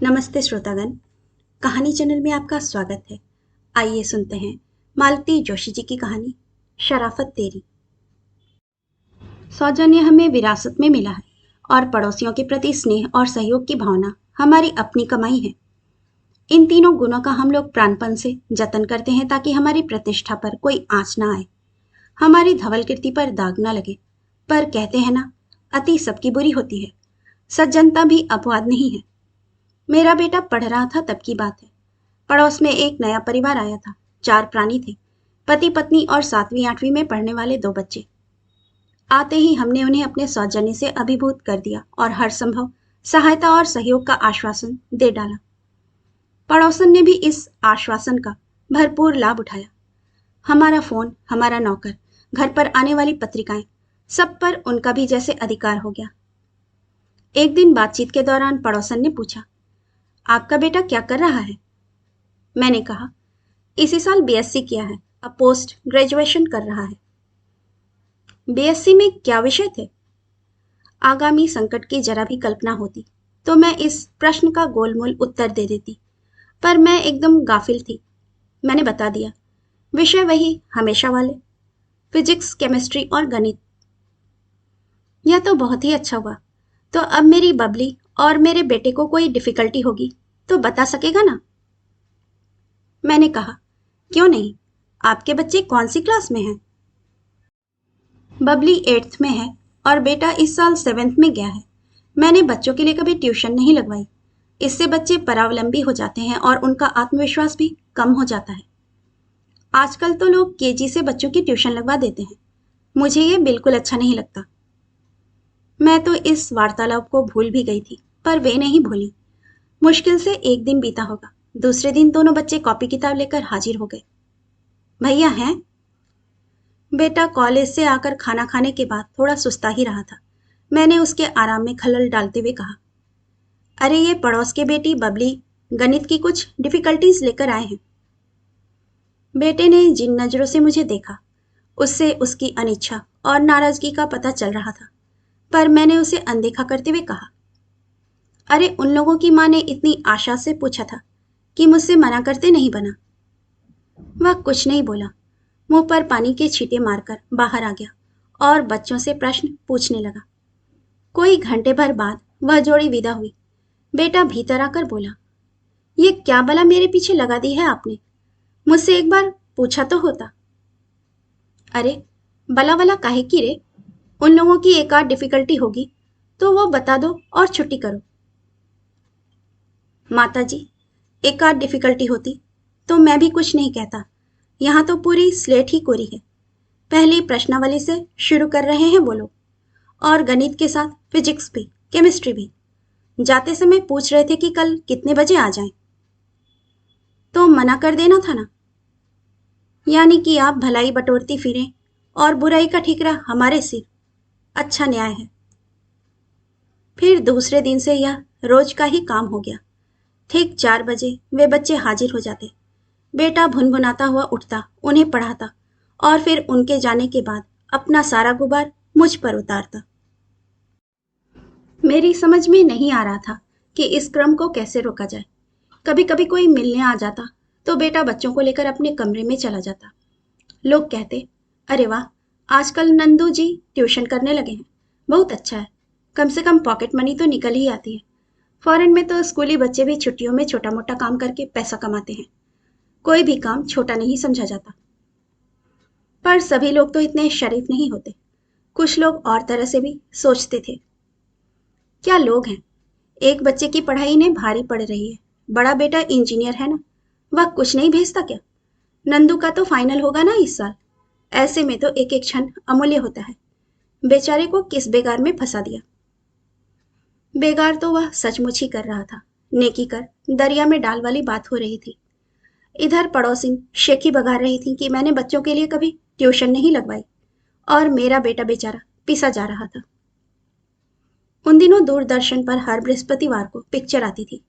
नमस्ते श्रोतागण। कहानी चैनल में आपका स्वागत है। आइए सुनते हैं मालती जोशी जी की कहानी शराफत तेरी। सौजन्य हमें विरासत में मिला है और पड़ोसियों के प्रति स्नेह और सहयोग की भावना हमारी अपनी कमाई है। इन तीनों गुणों का हम लोग प्राणपण से जतन करते हैं ताकि हमारी प्रतिष्ठा पर कोई आंच ना आए, हमारी धवल कीर्ति पर दाग ना लगे। पर कहते हैं ना, अति सबकी बुरी होती है, सज्जनता भी अपवाद नहीं है। मेरा बेटा पढ़ रहा था तब की बात है। पड़ोस में एक नया परिवार आया था। 4 प्राणी थे, पति पत्नी और 7वीं 8वीं में पढ़ने वाले 2 बच्चे। आते ही हमने उन्हें अपने सौजन्य से अभिभूत कर दिया और हर संभव सहायता और सहयोग का आश्वासन दे डाला। पड़ोसन ने भी इस आश्वासन का भरपूर लाभ उठाया। हमारा फोन, हमारा नौकर, घर पर आने वाली पत्रिकाएं, सब पर उनका भी जैसे अधिकार हो गया। एक दिन बातचीत के दौरान पड़ोसन ने पूछा, आपका बेटा क्या कर रहा है? मैंने कहा, इसी साल बीएससी किया है, अब पोस्ट ग्रेजुएशन कर रहा है। बीएससी में क्या विषय थे? आगामी संकट की जरा भी कल्पना होती तो मैं इस प्रश्न का गोलमोल उत्तर दे देती, पर मैं एकदम गाफिल थी। मैंने बता दिया, विषय वही हमेशा वाले, फिजिक्स, केमिस्ट्री और गणित। यह तो बहुत ही अच्छा हुआ। तो अब मेरी बबली और मेरे बेटे को कोई डिफिकल्टी होगी तो बता सकेगा ना? मैंने कहा, क्यों नहीं, आपके बच्चे कौन सी क्लास में हैं? बबली 8th में है और बेटा इस साल 7th में गया है। मैंने बच्चों के लिए कभी ट्यूशन नहीं लगवाई। इससे बच्चे परावलंबी हो जाते हैं और उनका आत्मविश्वास भी कम हो जाता है। आजकल तो लोग केजी से बच्चों की ट्यूशन लगवा देते हैं। मुझे ये बिल्कुल अच्छा नहीं लगता। मैं तो इस वार्तालाप को भूल भी गई थी, पर वे नहीं भूली। मुश्किल से एक दिन बीता होगा। दूसरे दिन दोनों बच्चे कॉपी किताब लेकर हाजिर हो गए। भैया हैं? बेटा कॉलेज से आकर खाना खाने के बाद थोड़ा सुस्ता ही रहा था। मैंने उसके आराम में खलल डालते हुए कहा, अरे ये पड़ोस के बेटी बबली गणित की कुछ डिफिकल्टीज लेकर आए हैं। बेटे ने जिन नजरों से मुझे देखा, उससे उसकी अनिच्छा और नाराजगी का पता चल रहा था, पर मैंने उसे अनदेखा करते हुए कहा, अरे उन लोगों की माँ ने इतनी आशा से पूछा था कि मुझसे मना करते नहीं बना। वह कुछ नहीं बोला, मुंह पर पानी के छींटे मारकर बाहर आ गया और बच्चों से प्रश्न पूछने लगा। कोई घंटे भर बाद वह जोड़ी विदा हुई। बेटा भीतर आकर बोला, ये क्या भला मेरे पीछे लगा दी है आपने? मुझसे एक बार पूछा तो होता। अरे भला भला काहे की रे? उन लोगों की एक आध डिफिकल्टी होगी तो वो बता दो और छुट्टी करो। माता जी, एक आध डिफिकल्टी होती तो मैं भी कुछ नहीं कहता। यहाँ तो पूरी स्लेट ही कोरी है। पहली प्रश्नावली से शुरू कर रहे हैं वो लोग, और गणित के साथ फिजिक्स भी, केमिस्ट्री भी। जाते समय पूछ रहे थे कि कल कितने बजे आ जाएं। तो मना कर देना था ना। यानी कि आप भलाई बटोरती फिरें और बुराई का ठिकरा हमारे सिर। अच्छा न्याय है। फिर दूसरे दिन से यह रोज का ही काम हो गया। ठीक 4 बजे वे बच्चे हाजिर हो जाते। बेटा भुनभुनाता हुआ उठता, उन्हें पढ़ाता और फिर उनके जाने के बाद अपना सारा गुबार मुझ पर उतारता। मेरी समझ में नहीं आ रहा था कि इस क्रम को कैसे रोका जाए। कभी कभी कोई मिलने आ जाता तो बेटा बच्चों को लेकर अपने कमरे में चला जाता। लोग कहते, अरे वाह, आजकल नंदू जी ट्यूशन करने लगे हैं, बहुत अच्छा है। कम से कम पॉकेट मनी तो निकल ही आती है। फॉरेन में तो स्कूली बच्चे भी छुट्टियों में छोटा मोटा काम करके पैसा कमाते हैं। कोई भी काम छोटा नहीं समझा जाता। पर सभी लोग तो इतने शरीफ नहीं होते। कुछ लोग और तरह से भी सोचते थे। क्या लोग हैं। एक बच्चे की पढ़ाई इन्हें भारी पड़ रही है। बड़ा बेटा इंजीनियर है ना, वह कुछ नहीं भेजता क्या? नंदू का तो फाइनल होगा ना इस साल। ऐसे में तो एक एक क्षण अमूल्य होता है। बेचारे को किस बेगार में फंसा दिया। बेगार तो वह सचमुच ही कर रहा था। नेकी कर दरिया में डाल वाली बात हो रही थी। इधर पड़ोसी शेखी बगा रही थी कि मैंने बच्चों के लिए कभी ट्यूशन नहीं लगवाई, और मेरा बेटा बेचारा पिसा जा रहा था। उन दिनों दूरदर्शन पर हर बृहस्पतिवार को पिक्चर आती थी।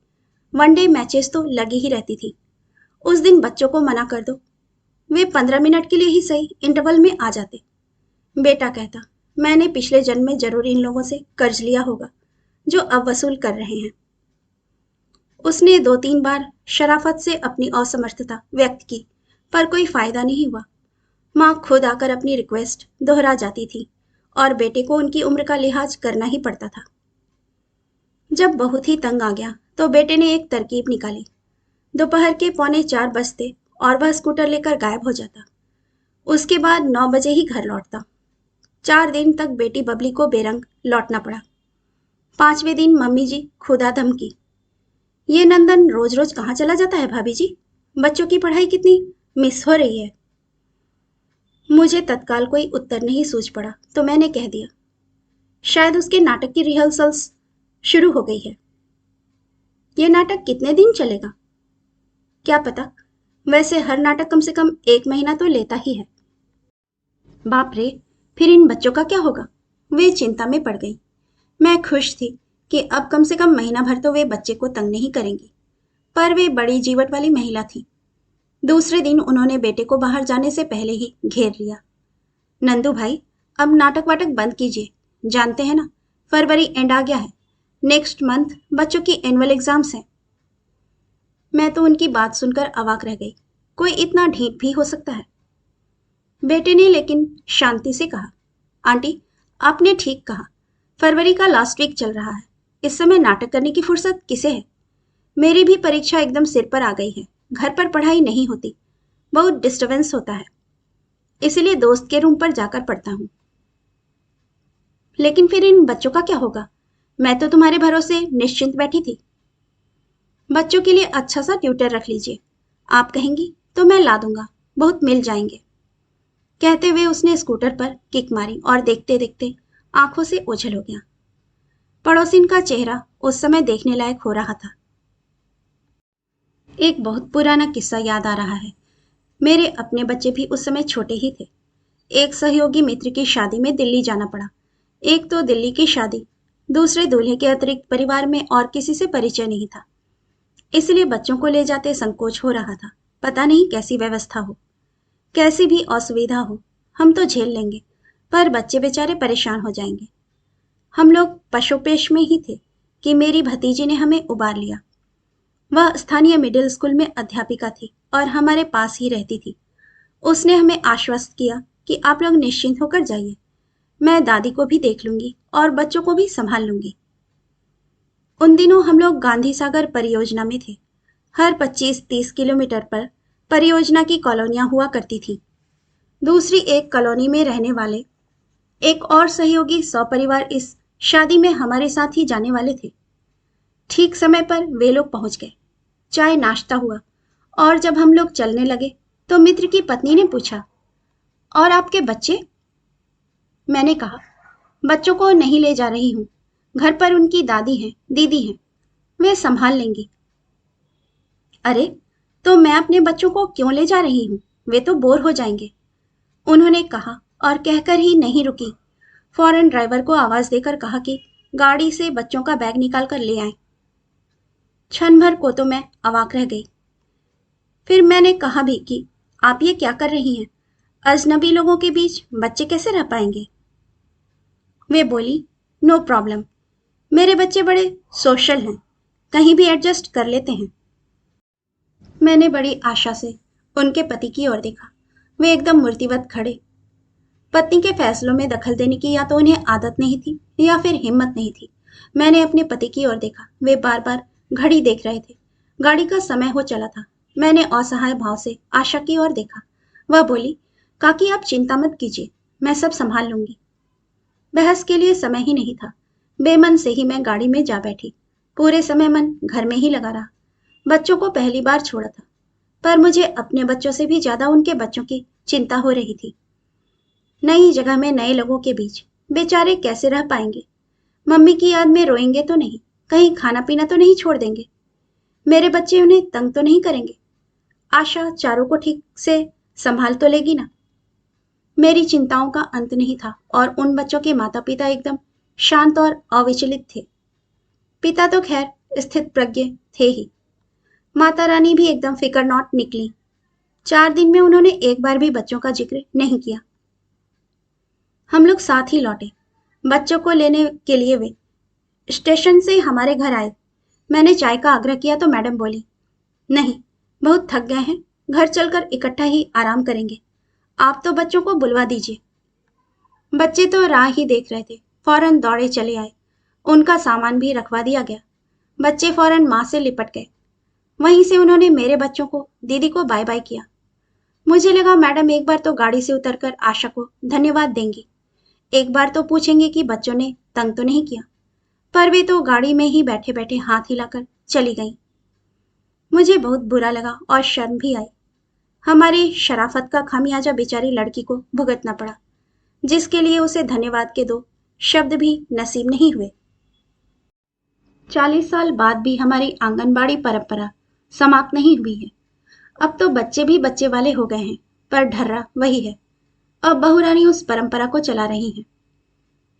वनडे मैचेस तो लगी ही रहती थी। उस दिन बच्चों को मना कर दो, वे 15 मिनट के लिए ही सही इंटरवल में आ जाते। बेटा कहता, मैंने पिछले जन्म में जरूर इन लोगों से कर्ज लिया होगा जो अब वसूल कर रहे हैं। उसने 2-3 बार शराफत से अपनी असमर्थता व्यक्त की, पर कोई फायदा नहीं हुआ। माँ खुद आकर अपनी रिक्वेस्ट दोहरा जाती थी और बेटे को उनकी उम्र का लिहाज करना ही पड़ता था। जब बहुत ही तंग आ गया तो बेटे ने एक तरकीब निकाली। दोपहर के 3:45 बजते और वह स्कूटर लेकर गायब हो जाता। उसके बाद 9 बजे ही घर लौटता। 4 दिन तक बेटी बबली को बेरंग लौटना पड़ा। 5वें दिन मम्मी जी खुदा धमकी, ये नंदन रोज रोज कहाँ चला जाता है भाभी जी? बच्चों की पढ़ाई कितनी मिस हो रही है। मुझे तत्काल कोई उत्तर नहीं सूझ पड़ा तो मैंने कह दिया, शायद उसके नाटक की रिहर्सल्स शुरू हो गई है। ये नाटक कितने दिन चलेगा? क्या पता, वैसे हर नाटक कम से कम 1 महीना तो लेता ही है। बाप रे, फिर इन बच्चों का क्या होगा? वे चिंता में पड़ गई। मैं खुश थी कि अब कम से कम महीना भर तो वे बच्चे को तंग नहीं करेंगी, पर वे बड़ी जीवट वाली महिला थी। दूसरे दिन उन्होंने बेटे को बाहर जाने से पहले ही घेर लिया। नंदू भाई, अब नाटक वाटक बंद कीजिए। जानते हैं ना, फरवरी एंड आ गया है। नेक्स्ट मंथ बच्चों की एनुअल एग्जाम्स हैं। मैं तो उनकी बात सुनकर अवाक रह गई। कोई इतना ढीठ भी हो सकता है? बेटे ने लेकिन शांति से कहा, आंटी, आपने ठीक कहा। फरवरी का लास्ट वीक चल रहा है। इस समय नाटक करने की फुर्सत किसे है? मेरी भी परीक्षा एकदम सिर पर आ गई है। घर पर पढ़ाई नहीं होती, बहुत डिस्टरबेंस होता है, इसलिए दोस्त के रूम पर जाकर पढ़ता हूँ। लेकिन फिर इन बच्चों का क्या होगा? मैं तो तुम्हारे भरोसे निश्चिंत बैठी थी। बच्चों के लिए अच्छा सा ट्यूटर रख लीजिए। आप कहेंगी तो मैं ला दूंगा, बहुत मिल जाएंगे। कहते हुए उसने स्कूटर पर किक मारी और देखते देखते आंखों से ओझल हो गया। पड़ोसिन का चेहरा उस समय देखने लायक हो रहा था। एक बहुत पुराना किस्सा याद आ रहा है। मेरे अपने बच्चे भी उस समय छोटे ही थे। एक सहयोगी मित्र की शादी में दिल्ली जाना पड़ा। एक तो दिल्ली की शादी, दूसरे दूल्हे के अतिरिक्त परिवार में और किसी से परिचय नहीं था, इसलिए बच्चों को ले जाते संकोच हो रहा था। पता नहीं कैसी व्यवस्था हो, कैसी भी असुविधा हो, हम तो झेल लेंगे, पर बच्चे बेचारे परेशान हो जाएंगे। हम लोग पशुपेश में ही थे कि मेरी भतीजी ने हमें उबार लिया। वह स्थानीय मिडिल स्कूल में अध्यापिका थी और हमारे पास ही रहती थी। उसने हमें आश्वस्त किया कि आप लोग निश्चिंत होकर जाइए, मैं दादी को भी देख लूंगी और बच्चों को भी संभाल लूंगी। उन दिनों हम लोग गांधी सागर परियोजना में थे। हर 25-30 किलोमीटर पर परियोजना की कॉलोनियां हुआ करती थी। दूसरी एक कॉलोनी में रहने वाले एक और सहयोगी सपरिवार इस शादी में हमारे साथ ही जाने वाले थे। ठीक समय पर वे लोग पहुंच गए। चाय नाश्ता हुआ और जब हम लोग चलने लगे तो मित्र की पत्नी ने पूछा, और आपके बच्चे? मैंने कहा, बच्चों को नहीं ले जा रही हूं, घर पर उनकी दादी हैं, दीदी हैं, वे संभाल लेंगी। अरे, तो मैं अपने बच्चों को क्यों ले जा रही हूं? वे तो बोर हो जाएंगे, उन्होंने कहा और कहकर ही नहीं रुकी। फौरन ड्राइवर को आवाज देकर कहा कि गाड़ी से बच्चों का बैग निकाल कर ले आए। क्षण भर को तो मैं अवाक रह गई। फिर मैंने कहा भी कि आप ये क्या कर रही हैं? अजनबी लोगों के बीच बच्चे कैसे रह पाएंगे? वे बोली, नो प्रॉब्लम, मेरे बच्चे बड़े सोशल हैं, कहीं भी एडजस्ट कर लेते हैं। मैंने बड़ी आशा से उनके पति की ओर देखा। वे एकदम मूर्तिवत खड़े। पत्नी के फैसलों में दखल देने की या तो उन्हें आदत नहीं थी या फिर हिम्मत नहीं थी। मैंने अपने पति की ओर देखा। वे बार बार घड़ी देख रहे थे। गाड़ी का समय हो चला था। मैंने असहाय भाव से आशा की ओर देखा। वह बोली, काकी आप चिंता मत कीजिए, मैं सब संभाल लूंगी। बहस के लिए समय ही नहीं था। बेमन से ही मैं गाड़ी में जा बैठी। पूरे समय मन घर में ही लगा रहा। बच्चों को पहली बार छोड़ा था, पर मुझे अपने बच्चों से भी ज्यादा उनके बच्चों की चिंता हो रही थी। नई जगह में नए लोगों के बीच बेचारे कैसे रह पाएंगे? मम्मी की याद में रोएंगे तो नहीं? कहीं खाना पीना तो नहीं छोड़ देंगे? मेरे बच्चे उन्हें तंग तो नहीं करेंगे? आशा चारों को ठीक से संभाल तो लेगी ना? मेरी चिंताओं का अंत नहीं था और उन बच्चों के माता पिता एकदम शांत और अविचलित थे। पिता तो खैर स्थित प्रज्ञ थे ही। माता रानी भी एकदम फिकर नॉट निकली। 4 दिन में उन्होंने एक बार भी बच्चों का जिक्र नहीं किया। हम लोग साथ ही लौटे। बच्चों को लेने के लिए वे स्टेशन से हमारे घर आए। मैंने चाय का आग्रह किया तो मैडम बोली, नहीं, बहुत थक गए हैं, घर चलकर इकट्ठा ही आराम करेंगे, आप तो बच्चों को बुलवा दीजिए। बच्चे तो राह ही देख रहे थे, फौरन दौड़े चले आए। उनका सामान भी रखवा दिया गया। बच्चे फौरन माँ से लिपट गए। वहीं से उन्होंने मेरे बच्चों को, दीदी को बाय बाय किया। मुझे लगा मैडम एक बार तो गाड़ी से उतरकर आशा को धन्यवाद देंगी, एक बार तो पूछेंगे कि बच्चों ने तंग तो नहीं किया, पर वे तो गाड़ी में ही बैठे बैठे हाथ हिलाकर चली गईं। मुझे बहुत बुरा लगा और शर्म भी आई। हमारी शराफत का खामियाजा बेचारी लड़की को भुगतना पड़ा, जिसके लिए उसे धन्यवाद के दो शब्द भी नसीब नहीं हुए। 40 साल बाद भी हमारी आंगनबाड़ी परंपरा समाप्त नहीं हुई है। अब तो बच्चे भी बच्चे वाले हो गए हैं, पर ढर्रा वही है। अब बहुरानी उस परंपरा को चला रही हैं।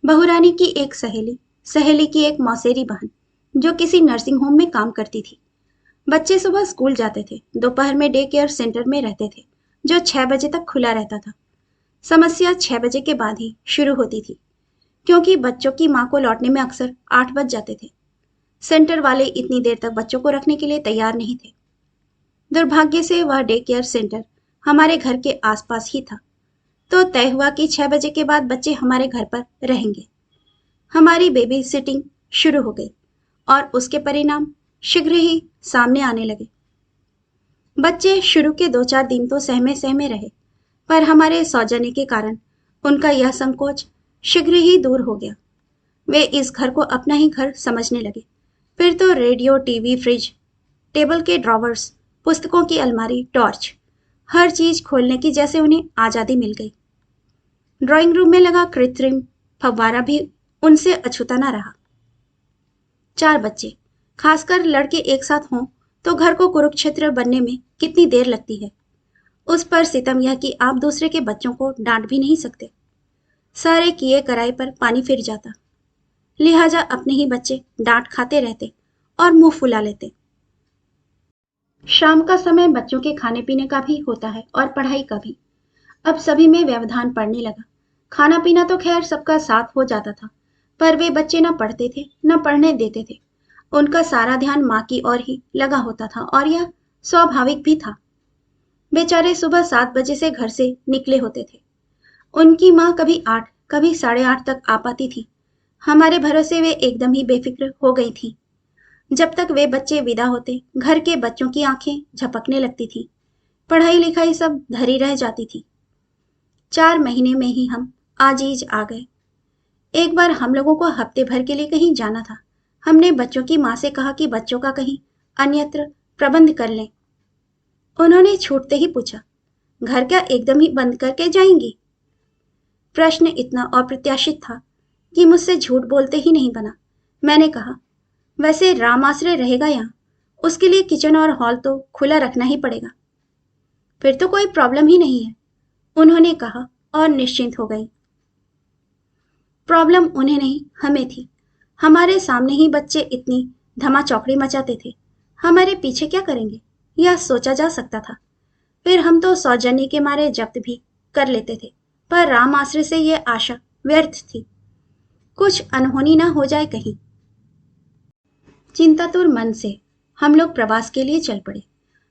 बहुरानी की एक सहेली, सहेली की एक मौसेरी बहन, जो किसी नर्सिंग होम में काम करती थी। बच्चे सुबह स्कूल जाते थे, दोपहर में डे केयर सेंटर में रहते थे, जो 6 बजे तक खुला रहता था। समस्या 6 बजे के बाद ही शुरू होती थी, क्योंकि बच्चों की माँ को लौटने में अक्सर 8 बज जाते थे। सेंटर वाले इतनी देर तक बच्चों को रखने के लिए तैयार नहीं थे। दुर्भाग्य से वह डे केयर सेंटर हमारे घर के आसपास ही था, तो तय हुआ कि 6 बजे के बाद बच्चे हमारे घर पर रहेंगे। हमारी बेबी सिटिंग शुरू हो गई और उसके परिणाम शीघ्र ही सामने आने लगे। बच्चे शुरू के 2-4 दिन तो सहमे सहमे रहे, पर हमारे सौजन्य के कारण उनका यह संकोच शीघ्र ही दूर हो गया। वे इस घर को अपना ही घर समझने लगे। फिर तो रेडियो, टीवी, फ्रिज, टेबल के ड्रॉवर्स, पुस्तकों की अलमारी, टॉर्च, हर चीज खोलने की जैसे उन्हें आजादी मिल गई। ड्राइंग रूम में लगा कृत्रिम फव्वारा भी उनसे अछूता ना रहा। 4 बच्चे, खासकर लड़के एक साथ हों तो घर को कुरुक्षेत्र बनने में कितनी देर लगती है। उस पर सितम यह कि आप दूसरे के बच्चों को डांट भी नहीं सकते। सारे किए कराए पर पानी फिर जाता, लिहाजा अपने ही बच्चे डांट खाते रहते और मुंह फुला लेते। शाम का समय बच्चों के खाने पीने का भी होता है और पढ़ाई का भी। अब सभी में व्यवधान पड़ने लगा। खाना पीना तो खैर सबका साथ हो जाता था, पर वे बच्चे न पढ़ते थे न पढ़ने देते थे। उनका सारा ध्यान माँ की ओर ही लगा होता था और यह स्वाभाविक भी था। बेचारे सुबह 7 बजे से घर से निकले होते थे। उनकी माँ कभी 8, कभी 8:30 तक आ पाती थी। हमारे भरोसे वे एकदम ही बेफिक्र हो गई थी। जब तक वे बच्चे विदा होते, घर के बच्चों की आंखें झपकने लगती थी। पढ़ाई लिखाई सब धरी रह जाती थी। 4 महीने में ही हम आजीज आ गए। एक बार हम लोगों को हफ्ते भर के लिए कहीं जाना था। हमने बच्चों की माँ से कहा कि बच्चों का कहीं अन्यत्र प्रबंध कर लें। उन्होंने छूटते ही पूछा, घर क्या एकदम ही बंद करके जाएंगी? प्रश्न इतना अप्रत्याशित था कि मुझसे झूठ बोलते ही नहीं बना। मैंने कहा, वैसे राम आश्रय रहेगा यहाँ, उसके लिए किचन और हॉल तो खुला रखना ही पड़ेगा। फिर तो कोई प्रॉब्लम ही नहीं है, उन्होंने कहा और निश्चिंत हो गई। प्रॉब्लम उन्हें नहीं, हमें थी। हमारे सामने ही बच्चे इतनी धमाचौकड़ी मचाते थे, हमारे पीछे क्या करेंगे, यह सोचा जा सकता था। फिर हम तो सौजन्य के मारे जब्त भी कर लेते थे, पर राम आश्रय से यह आशा व्यर्थ थी, कुछ अनहोनी ना हो जाए कहीं। चिंतातुर मन से हम लोग प्रवास के लिए चल पड़े।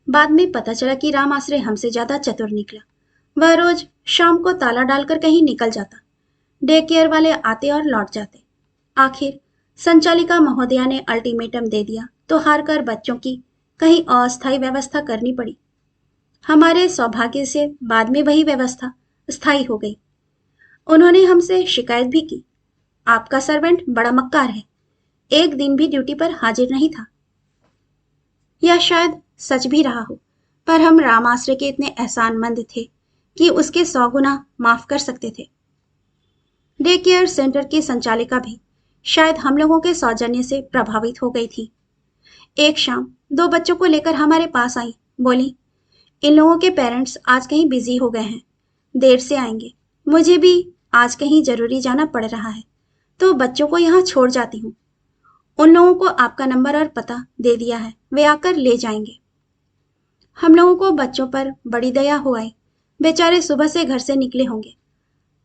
बाद में पता चला कि राम आश्रय हमसे ज्यादा चतुर निकला। वह रोज शाम को ताला डालकर कहीं निकल जाता। डे केयर वाले आते और लौट जाते। आखिर संचालिका महोदया ने अल्टीमेटम दे दिया तो हार कर बच्चों की कहीं अस्थायी व्यवस्था करनी पड़ी। हमारे सौभाग्य से बाद में वही व्यवस्था स्थायी हो गई। उन्होंने हमसे शिकायत भी की, आपका सर्वेंट बड़ा मक्कार है, एक दिन भी ड्यूटी पर हाजिर नहीं था। यह शायद सच भी रहा हो, पर हम राम आश्रय के इतने एहसानमंद थे कि उसके 100 गुना माफ कर सकते थे। डे केयर सेंटर की संचालिका भी शायद हम लोगों के सौजन्य से प्रभावित हो गई थी। एक शाम 2 बच्चों को लेकर हमारे पास आई, बोली, इन लोगों के पेरेंट्स आज कहीं बिजी हो गए हैं, देर से आएंगे। मुझे भी आज कहीं जरूरी जाना पड़ रहा है, तो बच्चों को यहाँ छोड़ जाती हूँ। उन लोगों को आपका नंबर और पता दे दिया है, वे आकर ले जाएंगे। हम लोगों को बच्चों पर बड़ी दया हो आई। बेचारे सुबह से घर से निकले होंगे,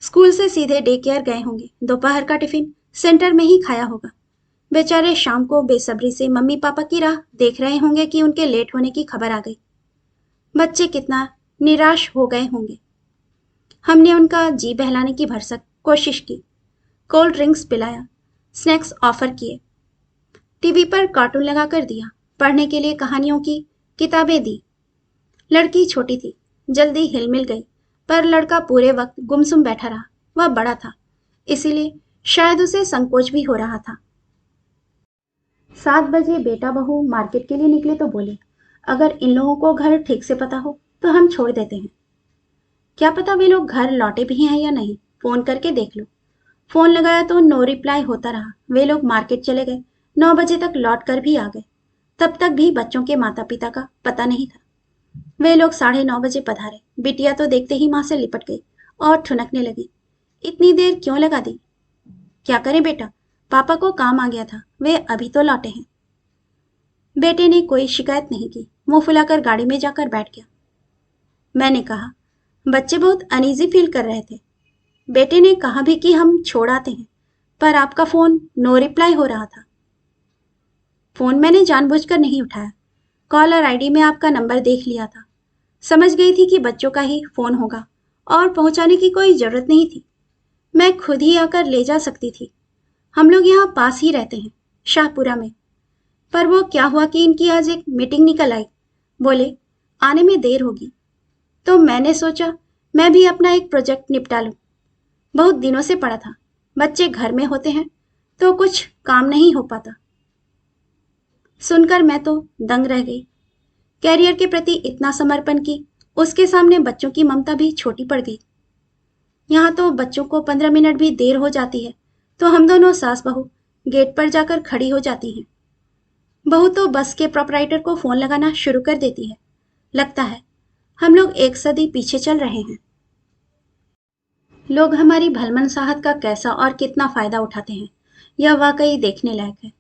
स्कूल से सीधे डे केयर गए होंगे, दोपहर का टिफिन सेंटर में ही खाया होगा। बेचारे शाम को बेसब्री से मम्मी पापा की राह देख रहे होंगे कि उनके लेट होने की खबर आ गई। बच्चे कितना निराश हो गए होंगे। हमने उनका जी बहलाने की भरसक कोशिश की, कोल्ड ड्रिंक्स पिलाया, स्नैक्स ऑफर किए, टीवी पर कार्टून लगा कर दिया, पढ़ने के लिए कहानियों की किताबें दी। लड़की छोटी थी, जल्दी हिल मिल गई, पर लड़का पूरे वक्त गुमसुम बैठा रहा। वह बड़ा था, इसीलिए शायद उसे संकोच भी हो रहा था। 7 बजे बेटा बहू मार्केट के लिए निकले तो बोले, अगर इन लोगों को घर ठीक से पता हो तो हम छोड़ देते हैं। क्या पता वे लोग घर लौटे भी हैं या नहीं, फोन करके देख लो। फोन लगाया तो नो रिप्लाई होता रहा। वे लोग मार्केट चले गए, 9 बजे तक लौट कर भी आ गए। तब तक भी बच्चों के माता पिता का पता नहीं था। वे लोग 9:30 बजे पधारे। बिटिया तो देखते ही माँ से लिपट गई और ठुनकने लगी, इतनी देर क्यों लगा दी? क्या करें बेटा, पापा को काम आ गया था, वे अभी तो लौटे हैं। बेटे ने कोई शिकायत नहीं की, मुंह फुलाकर गाड़ी में जाकर बैठ गया। मैंने कहा, बच्चे बहुत अनईजी फील कर रहे थे। बेटे ने कहा भी कि हम छोड़ आते हैं, पर आपका फोन नो रिप्लाई हो रहा था। फोन मैंने जानबूझकर नहीं उठाया, कॉलर आईडी में आपका नंबर देख लिया था। समझ गई थी कि बच्चों का ही फोन होगा और पहुंचाने की कोई जरूरत नहीं थी। मैं खुद ही आकर ले जा सकती थी। हम लोग यहाँ पास ही रहते हैं, शाहपुरा में। पर वो क्या हुआ कि इनकी आज एक मीटिंग निकल आई। बोले आने में देर होगी, तो मैंने सोचा मैं भी अपना एक प्रोजेक्ट निपटा लूं। बहुत दिनों से पड़ा था, बच्चे घर में होते हैं तो कुछ काम नहीं हो पाता। सुनकर मैं तो दंग रह गई। कैरियर के प्रति इतना समर्पण की उसके सामने बच्चों की ममता भी छोटी पड़ गई। यहाँ तो बच्चों को 15 मिनट भी देर हो जाती है तो हम दोनों सास बहू गेट पर जाकर खड़ी हो जाती हैं। बहू तो बस के प्रोपराइटर को फोन लगाना शुरू कर देती है। लगता है हम लोग एक सदी पीछे चल रहे हैं। लोग हमारी भलमनसाहत का कैसा और कितना फायदा उठाते हैं, यह वाकई देखने लायक है।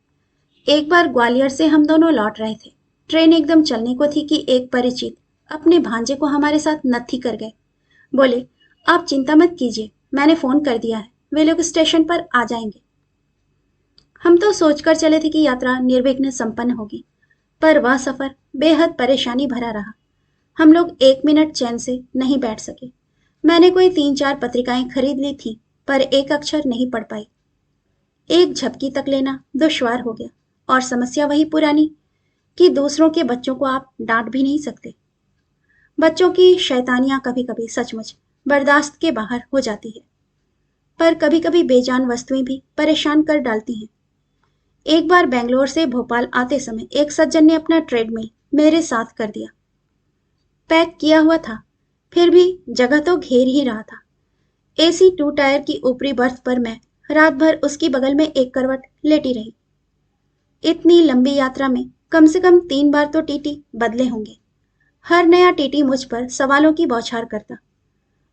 एक बार ग्वालियर से हम दोनों लौट रहे थे। ट्रेन एकदम चलने को थी कि एक परिचित अपने भांजे को हमारे साथ नत्थी कर गए। बोले, आप चिंता मत कीजिए, मैंने फोन कर दिया है, वे लोग स्टेशन पर आ जाएंगे। हम तो सोचकर चले थे कि यात्रा निर्विघ्न संपन्न होगी, पर वह सफर बेहद परेशानी भरा रहा। हम लोग 1 मिनट चैन से नहीं बैठ सके। मैंने कोई 3-4 पत्रिकाएं खरीद ली थी, पर एक अक्षर नहीं पढ़ पाई। एक झपकी तक लेना दुश्वार हो गया, और समस्या वही पुरानी कि दूसरों के बच्चों को आप डांट भी नहीं सकते। बच्चों की शैतानियां कभी कभी सचमुच बर्दाश्त के बाहर हो जाती है, पर कभी कभी बेजान वस्तुएं भी परेशान कर डालती हैं। एक बार बेंगलोर से भोपाल आते समय एक सज्जन ने अपना ट्रेडमिल मेरे साथ कर दिया। पैक किया हुआ था, फिर भी जगह तो घेर ही रहा था। एसी 2 टायर की ऊपरी बर्थ पर मैं रात भर उसकी बगल में एक करवट लेटी रही। इतनी लंबी यात्रा में कम से कम 3 बार तो टीटी बदले होंगे। हर नया टीटी मुझ पर सवालों की बौछार करता।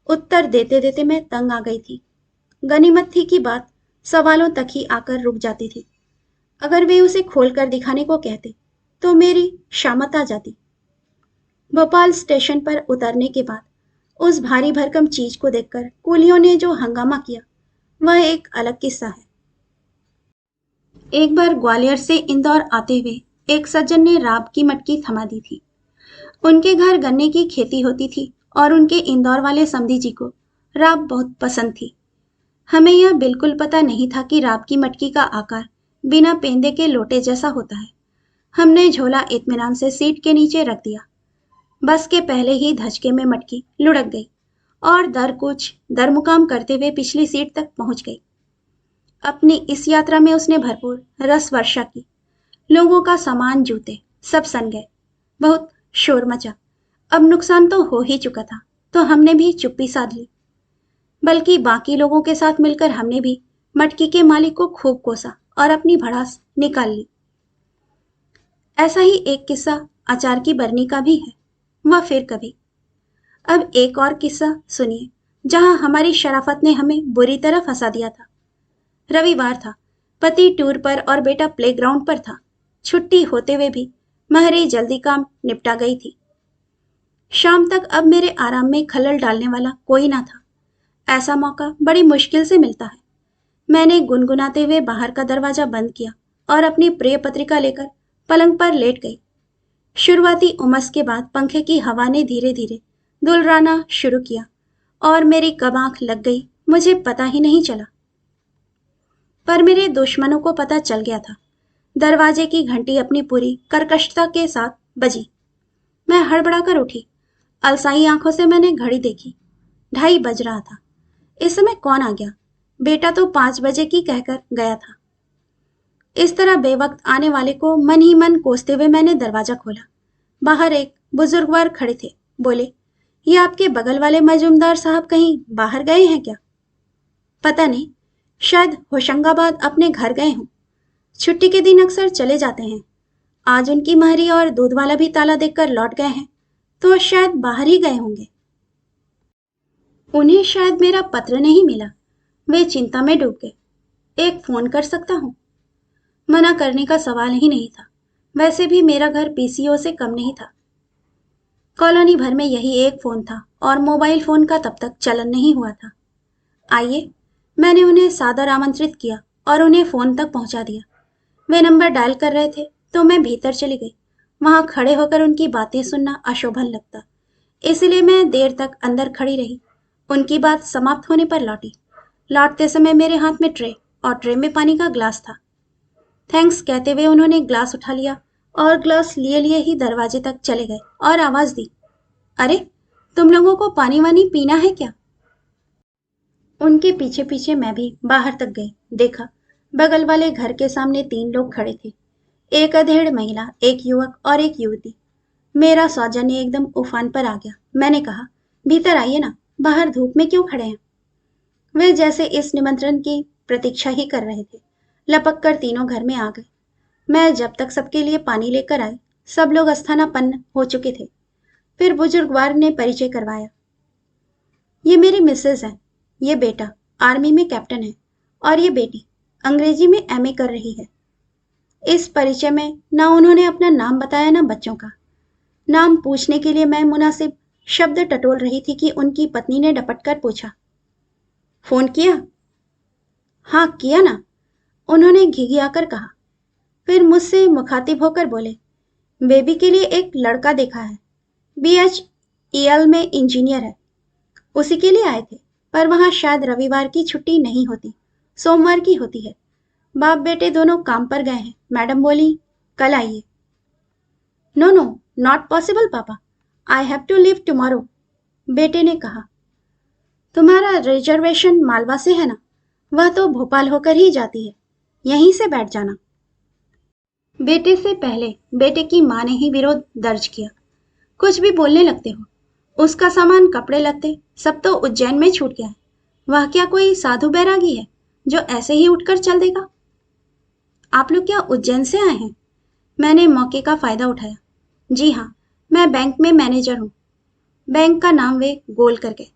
उत्तर देते देते मैं तंग आ गई थी। गनीमत थी कि बात सवालों तक ही आकर रुक जाती थी। अगर वे उसे खोलकर दिखाने को कहते तो मेरी शामत आ जाती। भोपाल स्टेशन पर उतरने के बाद उस भारी भरकम चीज को देखकर कुलियों ने जो हंगामा किया, वह एक अलग किस्सा है। एक बार ग्वालियर से इंदौर आते हुए एक सज्जन ने राब की मटकी थमा दी थी। उनके घर गन्ने की खेती होती थी और उनके इंदौर वाले समधी जी को राब बहुत पसंद थी। हमें यह बिल्कुल पता नहीं था कि राब की मटकी का आकार बिना पेंदे के लोटे जैसा होता है। हमने झोला इत्मीनान से सीट के नीचे रख दिया। बस के पहले ही धचके में मटकी लुढ़क गई और दरमुकाम करते हुए पिछली सीट तक पहुंच गई। अपनी इस यात्रा में उसने भरपूर रस वर्षा की। लोगों का सामान, जूते सब सन गए। बहुत शोर मचा। अब नुकसान तो हो ही चुका था, तो हमने भी चुप्पी साध ली। बल्कि बाकी लोगों के साथ मिलकर हमने भी मटकी के मालिक को खूब कोसा और अपनी भड़ास निकाल ली। ऐसा ही एक किस्सा अचार की बरनी का भी है, वह फिर कभी। अब एक और किस्सा सुनिए, जहां हमारी शराफत ने हमें बुरी तरह फंसा दिया था। रविवार था, पति टूर पर और बेटा प्लेग्राउंड पर था। छुट्टी होते हुए भी महरी जल्दी काम निपटा गई थी। शाम तक अब मेरे आराम में खलल डालने वाला कोई ना था। ऐसा मौका बड़ी मुश्किल से मिलता है। मैंने गुनगुनाते हुए बाहर का दरवाजा बंद किया और अपनी प्रिय पत्रिका लेकर पलंग पर लेट गई। शुरुआती उमस के बाद पंखे की हवा ने धीरे धीरे दुलराना शुरू किया और मेरी कब आंख लग गई मुझे पता ही नहीं चला। पर मेरे दुश्मनों को पता चल गया था। दरवाजे की घंटी अपनी पूरी कर्कशता के साथ बजी। मैं हड़बड़ाकर उठी। अलसाई आंखों से मैंने घड़ी देखी। 2:30 बज रहा था। इस समय कौन आ गया? बेटा तो 5 बजे की कहकर गया था। इस तरह बेवक्त आने वाले को मन ही मन कोसते हुए मैंने दरवाजा खोला। बाहर एक बुजुर्गवार खड़े थे। बोले, ये आपके बगल वाले मजूमदार साहब कहीं बाहर गए हैं क्या? पता नहीं, शायद होशंगाबाद अपने घर गए हों। छुट्टी के दिन अक्सर चले जाते हैं। आज उनकी महरी और दूध वाला भी ताला देखकर लौट गए हैं, तो शायद बाहर ही गए होंगे। उन्हें शायद मेरा पत्र नहीं मिला। वे चिंता में डूब गए। एक फोन कर सकता हूँ? मना करने का सवाल ही नहीं था। वैसे भी मेरा घर पीसीओ से कम नहीं था। कॉलोनी भर में यही एक फोन था और मोबाइल फोन का तब तक चलन नहीं हुआ था। आइए, मैंने उन्हें सादर आमंत्रित किया और उन्हें फोन तक पहुंचा दिया। वे नंबर डायल कर रहे थे तो मैं भीतर चली गई। वहां खड़े होकर उनकी बातें सुनना अशोभन लगता, इसलिए मैं देर तक अंदर खड़ी रही। उनकी बात समाप्त होने पर लौटी। लौटते समय मेरे हाथ में ट्रे और ट्रे में पानी का ग्लास था। थैंक्स कहते हुए उन्होंने ग्लास उठा लिया और ग्लास लिए लिए ही दरवाजे तक चले गए और आवाज दी, अरे, तुम लोगों को पानी वानी पीना है क्या? उनके पीछे पीछे मैं भी बाहर तक गई। देखा, बगल वाले घर के सामने 3 लोग खड़े थे। एक अधेड़ महिला, एक युवक और एक युवती। मेरा सौजन्य एकदम उफान पर आ गया। मैंने कहा, भीतर आइए ना, बाहर धूप में क्यों खड़े हैं? वे जैसे इस निमंत्रण की प्रतीक्षा ही कर रहे थे। लपक कर तीनों घर में आ गए। मैं जब तक सबके लिए पानी लेकर आई, सब लोग अस्थानापन्न हो चुके थे। फिर बुजुर्गवार ने परिचय करवाया। ये मेरी मिसेज है, ये बेटा आर्मी में कैप्टन है और ये बेटी अंग्रेजी में एमए कर रही है। इस परिचय में ना उन्होंने अपना नाम बताया ना बच्चों का। नाम पूछने के लिए मैं मुनासिब शब्द टटोल रही थी कि उनकी पत्नी ने डपट कर पूछा, फोन किया? हाँ किया ना, उन्होंने घिघियाकर कहा। फिर मुझसे मुखातिब होकर बोले, बेबी के लिए एक लड़का देखा है, BHEL में इंजीनियर है, उसी के लिए आए थे। पर वहां शायद रविवार की छुट्टी नहीं होती, सोमवार की होती है। बाप बेटे दोनों काम पर गए हैं। मैडम बोली, कल आइए। No no, not possible papa, I have to leave tomorrow, बेटे ने कहा। तुम्हारा रिजर्वेशन मालवा से है ना? वह तो भोपाल होकर ही जाती है, यहीं से बैठ जाना। बेटे से पहले बेटे की मां ने ही विरोध दर्ज किया। कुछ भी बोलने लगते हो, उसका सामान, कपड़े लत्ते सब तो उज्जैन में छूट गया है। वह क्या कोई साधु बैरागी है जो ऐसे ही उठकर चल देगा? आप लोग क्या उज्जैन से आए हैं? मैंने मौके का फायदा उठाया। जी हाँ, मैं बैंक में मैनेजर हूँ। बैंक का नाम वे गोल कर गए।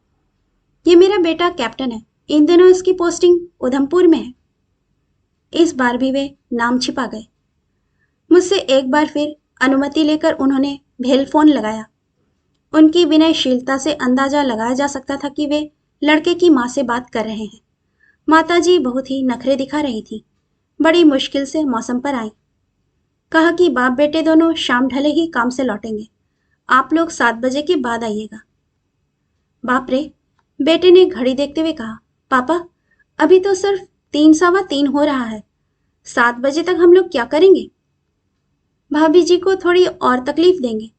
ये मेरा बेटा कैप्टन है, इन दिनों इसकी पोस्टिंग उधमपुर में है। इस बार भी वे नाम छिपा गए। मुझसे एक बार फिर अनुमति लेकर उन्होंने भेल फोन लगाया। उनकी विनयशीलता से अंदाजा लगाया जा सकता था कि वे लड़के की मां से बात कर रहे हैं। माताजी बहुत ही नखरे दिखा रही थी। बड़ी मुश्किल से मौसम पर आई। कहा कि बाप बेटे दोनों शाम ढले ही काम से लौटेंगे, आप लोग 7 बजे के बाद आइएगा। बाप रे, बेटे ने घड़ी देखते हुए कहा, पापा अभी तो सिर्फ 3 सवा 3 हो रहा है, 7 बजे तक हम लोग क्या करेंगे? भाभी जी को थोड़ी और तकलीफ देंगे,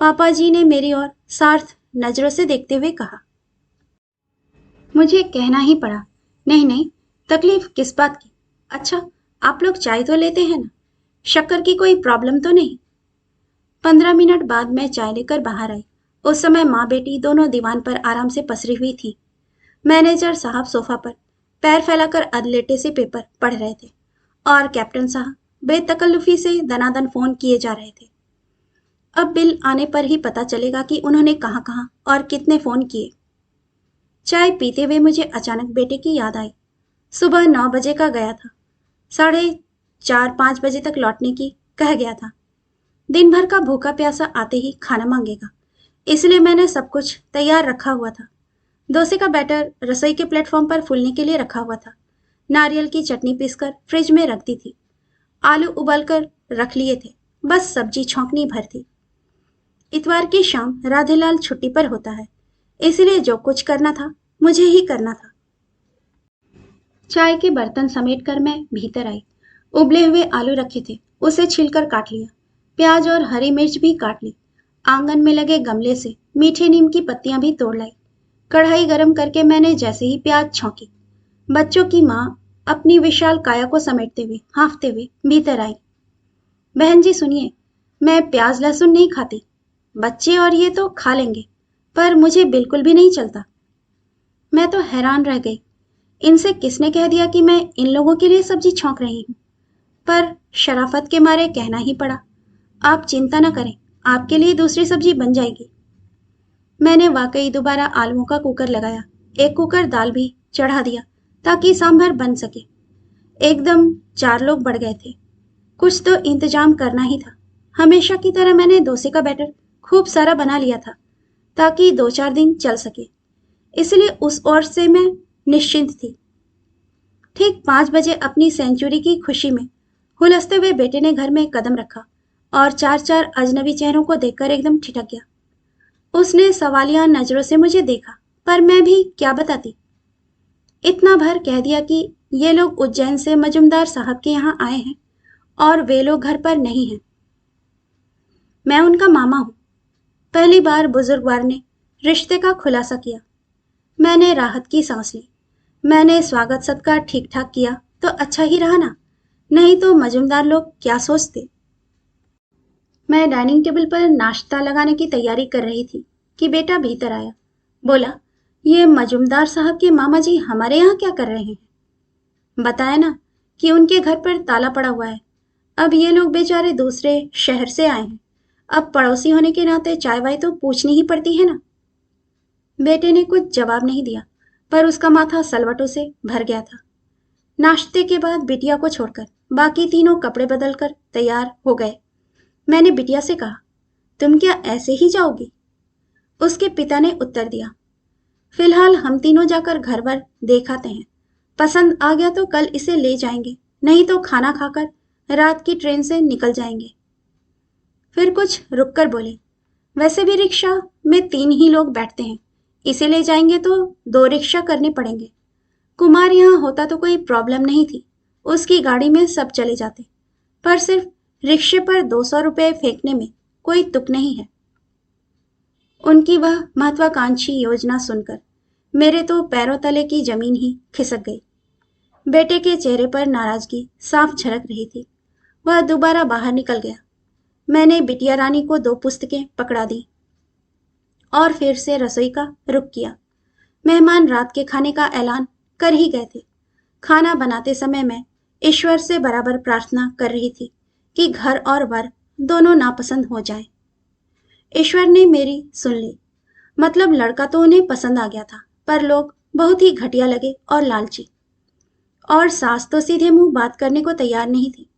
पापा जी ने मेरी ओर सार्थ नजरों से देखते हुए कहा। मुझे कहना ही पड़ा, नहीं नहीं, तकलीफ किस बात की? अच्छा, आप लोग चाय तो लेते हैं ना? शक्कर की कोई प्रॉब्लम तो नहीं? 15 मिनट बाद मैं चाय लेकर बाहर आई। उस समय माँ बेटी दोनों दीवान पर आराम से पसरी हुई थी। मैनेजर साहब सोफा पर पैर फैलाकर अधलेटे से पेपर पढ़ रहे थे और कैप्टन साहब बेतकल्लुफी से दनादन फोन किए जा रहे थे। अब बिल आने पर ही पता चलेगा कि उन्होंने कहाँ कहाँ और कितने फोन किए। चाय पीते हुए मुझे अचानक बेटे की याद आई। सुबह 9 बजे का गया था, 4:30-5 बजे तक लौटने की कह गया था। दिन भर का भूखा प्यासा आते ही खाना मांगेगा, इसलिए मैंने सब कुछ तैयार रखा हुआ था। डोसे का बैटर रसोई के प्लेटफॉर्म पर फूलने के लिए रखा हुआ था। नारियल की चटनी पीसकर फ्रिज में रख दी थी आलू उबालकर रख लिए थे, बस सब्जी छौंकनी भर थी। इतवार की शाम राधेलाल छुट्टी पर होता है, इसलिए जो कुछ करना था मुझे ही करना था। चाय के बर्तन समेट कर मैं भीतर आई। उबले हुए आलू रखे थे, उसे छिलकर काट लिया। प्याज और हरी मिर्च भी काट ली। आंगन में लगे गमले से मीठे नीम की पत्तियां भी तोड़ लाई। कढ़ाई गरम करके मैंने जैसे ही प्याज छौंकी, बच्चों की माँ अपनी विशाल काया को समेटते हुए हाँफते हुए भीतर आई। बहन जी सुनिए, मैं प्याज लहसुन नहीं खाती। बच्चे और ये तो खा लेंगे, पर मुझे बिल्कुल भी नहीं चलता। मैं तो हैरान रह गई। इनसे किसने कह दिया कि मैं इन लोगों के लिए सब्जी छौंक रही हूँ? पर शराफत के मारे कहना ही पड़ा। आप चिंता न करें, आपके लिए दूसरी सब्जी बन जाएगी। मैंने वाकई दोबारा आलुओं का कुकर लगाया। एक कुकर दाल भी चढ़ा दिया ताकि सांभर बन सके। एकदम 4 लोग बढ़ गए थे। कुछ तो इंतजाम करना ही था। हमेशा की तरह मैंने डोसे का बैटर खूब सारा बना लिया था ताकि 2-4 दिन चल सके, इसलिए उस ओर से मैं निश्चिंत थी। ठीक 5 बजे अपनी सेंचुरी की खुशी में हुलसते हुए बेटे ने घर में कदम रखा और 4-4 अजनबी चेहरों को देखकर एकदम ठिठक गया। उसने सवालिया नजरों से मुझे देखा, पर मैं भी क्या बताती। इतना भर कह दिया कि ये लोग उज्जैन से मजुमदार साहब के यहाँ आए हैं और वे लोग घर पर नहीं हैं। मैं उनका मामा हूँ। पहली बार बुजुर्गवार ने रिश्ते का खुलासा किया। मैंने राहत की सांस ली। मैंने स्वागत सत्कार ठीक ठाक किया तो अच्छा ही रहा ना, नहीं तो मजुमदार लोग क्या सोचते। मैं डाइनिंग टेबल पर नाश्ता लगाने की तैयारी कर रही थी कि बेटा भीतर आया। बोला, ये मजुमदार साहब के मामा जी हमारे यहाँ क्या कर रहे हैं? बताया ना कि उनके घर पर ताला पड़ा हुआ है। अब ये लोग बेचारे दूसरे शहर से आए हैं। अब पड़ोसी होने के नाते चाय वाय तो पूछनी ही पड़ती है ना। बेटे ने कुछ जवाब नहीं दिया, पर उसका माथा सलवटों से भर गया था। नाश्ते के बाद बिटिया को छोड़कर बाकी तीनों कपड़े बदलकर तैयार हो गए। मैंने बिटिया से कहा, तुम क्या ऐसे ही जाओगी? उसके पिता ने उत्तर दिया, फिलहाल हम तीनों जाकर घर वर देख आते हैं। पसंद आ गया तो कल इसे ले जाएंगे, नहीं तो खाना खाकर रात की ट्रेन से निकल जाएंगे। फिर कुछ रुककर बोले, वैसे भी रिक्शा में 3 ही लोग बैठते हैं, इसे ले जाएंगे तो 2 रिक्शा करने पड़ेंगे। कुमार यहाँ होता तो कोई प्रॉब्लम नहीं थी, उसकी गाड़ी में सब चले जाते, पर सिर्फ रिक्शे पर 200 रुपये फेंकने में कोई तुक नहीं है। उनकी वह महत्वाकांक्षी योजना सुनकर मेरे तो पैरों तले की जमीन ही खिसक गई। बेटे के चेहरे पर नाराजगी साफ झलक रही थी। वह दोबारा बाहर निकल गया। मैंने बिटिया रानी को 2 पुस्तकें पकड़ा दी और फिर से रसोई का रुख किया। मेहमान रात के खाने का ऐलान कर ही गए थे। खाना बनाते समय मैं ईश्वर से बराबर प्रार्थना कर रही थी कि घर और वर दोनों नापसंद हो जाएं। ईश्वर ने मेरी सुन ली। मतलब लड़का तो उन्हें पसंद आ गया था, पर लोग बहुत ही घटिया लगे और लालची। और सास तो सीधे मुंह बात करने को तैयार नहीं थी।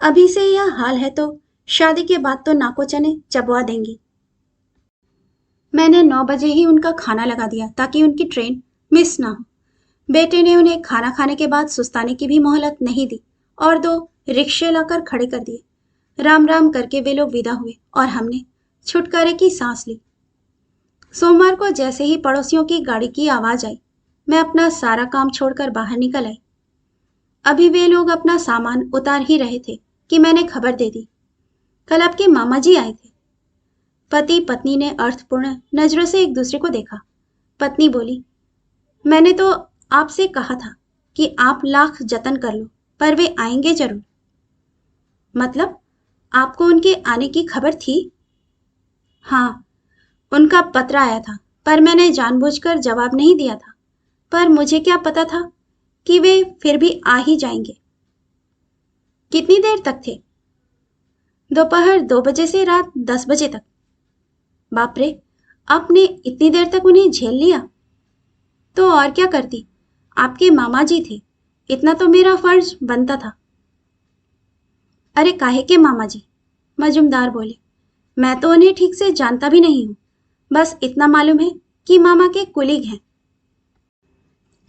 अभी से यह हाल है तो शादी के बाद तो नाको चने चबवा देंगी। मैंने 9 बजे ही उनका खाना लगा दिया ताकि उनकी ट्रेन मिस ना हो। बेटे ने उन्हें खाना खाने के बाद सुस्ताने की भी मोहलत नहीं दी और 2 रिक्शे लाकर खड़े कर दिए। राम राम करके वे लोग विदा हुए और हमने छुटकारे की सांस ली। सोमवार को जैसे ही पड़ोसियों की गाड़ी की आवाज आई, मैं अपना सारा काम छोड़कर बाहर निकल आई। अभी वे लोग अपना सामान उतार ही रहे थे कि मैंने खबर दे दी, कल आपके मामा जी आए थे। पति पत्नी ने अर्थपूर्ण नजरों से एक दूसरे को देखा। पत्नी बोली, मैंने तो आपसे कहा था कि आप लाख जतन कर लो, पर वे आएंगे जरूर। मतलब आपको उनके आने की खबर थी? हाँ, उनका पत्र आया था, पर मैंने जानबूझकर जवाब नहीं दिया था। पर मुझे क्या पता था कि वे फिर भी आ ही जाएंगे। कितनी देर तक थे? दोपहर 2 बजे से रात 10 बजे तक। बाप रे, आपने इतनी देर तक उन्हें झेल लिया? तो और क्या करती, आपके मामा जी थे, इतना तो मेरा फर्ज बनता था। अरे काहे के मामा जी? मजुमदार बोले, मैं तो उन्हें ठीक से जानता भी नहीं हूं, बस इतना मालूम है कि मामा के कुलीग हैं।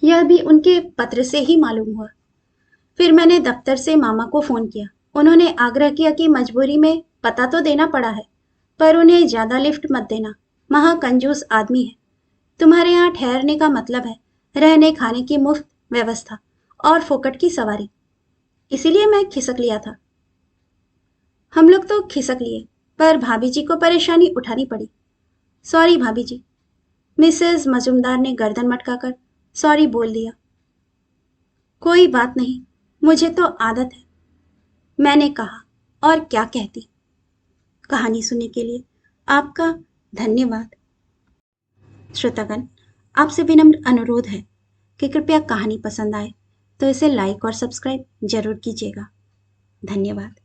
यह भी उनके पत्र से ही मालूम हुआ। फिर मैंने दफ्तर से मामा को फोन किया। उन्होंने आग्रह किया कि मजबूरी में पता तो देना पड़ा है, पर उन्हें ज्यादा लिफ्ट मत देना, महाकंजूस आदमी है। तुम्हारे यहाँ ठहरने का मतलब है रहने खाने की मुफ्त व्यवस्था और फोकट की सवारी। इसीलिए मैं खिसक लिया था। हम लोग तो खिसक लिए, पर भाभी जी को परेशानी उठानी पड़ी। सॉरी भाभी जी। मिसेस मजुमदार ने गर्दन मटकाकर सॉरी बोल दिया। कोई बात नहीं, मुझे तो आदत है, मैंने कहा, और क्या कहती। कहानी सुनने के लिए आपका धन्यवाद। श्रोतागण, आपसे विनम्र अनुरोध है कि कृपया कहानी पसंद आए तो इसे लाइक और सब्सक्राइब जरूर कीजिएगा। धन्यवाद।